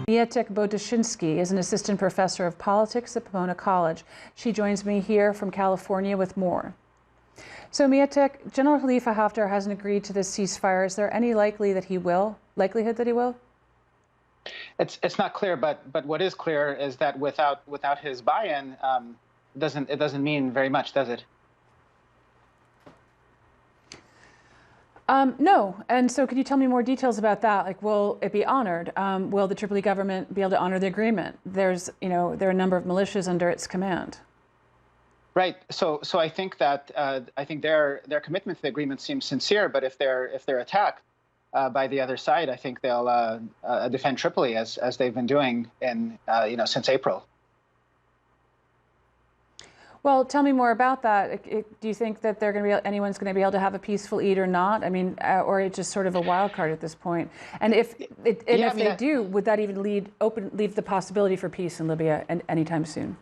Mietek Boduszynski is an assistant professor of politics at Pomona College. She joins me here from California with more. So Mietek, General Khalifa Haftar hasn't agreed to this ceasefire. Is there any likelihood that he will? It's not clear, but what is clear is that without his buy-in, it doesn't mean very much, does it? No. And so could you tell me more details about that? Like, will it be honored? Will the Tripoli government be able to honor the agreement? There are a number of militias under its command. Right. So I think that their commitment to the agreement seems sincere. But if they're attacked by the other side, I think they'll defend Tripoli as they've been doing since April. Well, tell me more about that. Do you think that anyone's going to be able to have a peaceful Eid or not? I mean, or it's just sort of a wild card at this point? And if they do, would that even leave the possibility for peace in Libya anytime soon?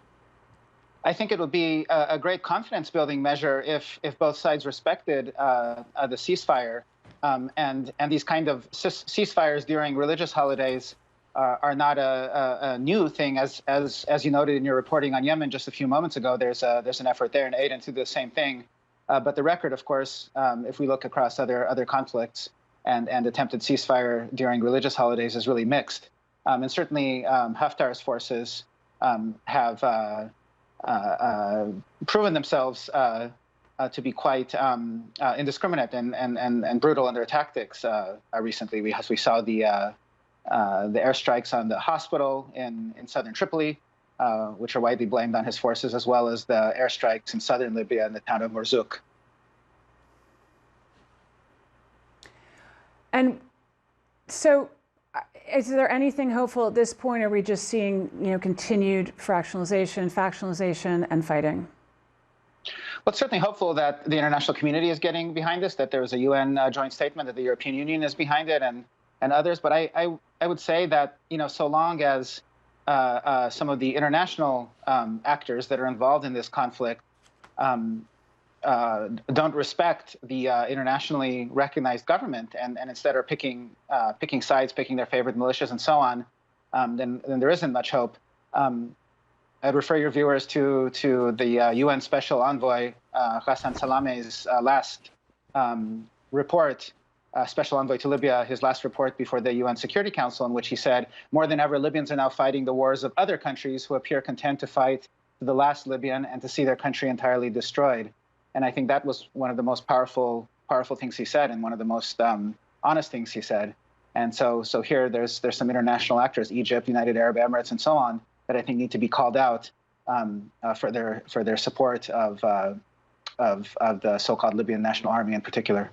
I think it would be a great confidence-building measure if both sides respected the ceasefire, and these kind of ceasefires during religious holidays are not a new thing. As you noted in your reporting on Yemen just a few moments ago, there's an effort there in Aden to do the same thing. But the record, of course, if we look across other conflicts and attempted ceasefire during religious holidays, is really mixed. And certainly Haftar's forces have proven themselves to be quite indiscriminate and brutal in their tactics. Recently, we saw the airstrikes on the hospital in southern Tripoli, which are widely blamed on his forces, as well as the airstrikes in southern Libya in the town of Marzouk. And so, is there anything hopeful at this point? Or are we just seeing, continued factionalization, and fighting? Well, it's certainly hopeful that the international community is getting behind this, that there was a UN joint statement, that the European Union is behind it, and others. But I would say that, so long as some of the international actors that are involved in this conflict don't respect the internationally recognized government and instead are picking sides, picking their favorite militias and so on, then there isn't much hope. I'd refer your viewers to the UN Special Envoy Ghassan Salame's last report, Special Envoy to Libya, his last report before the UN Security Council, in which he said, more than ever, Libyans are now fighting the wars of other countries who appear content to fight to the last Libyan and to see their country entirely destroyed. And I think that was one of the most powerful things he said, and one of the most honest things he said. And so here there's some international actors, Egypt, United Arab Emirates, and so on, that I think need to be called out for their support of the so-called Libyan National Army in particular.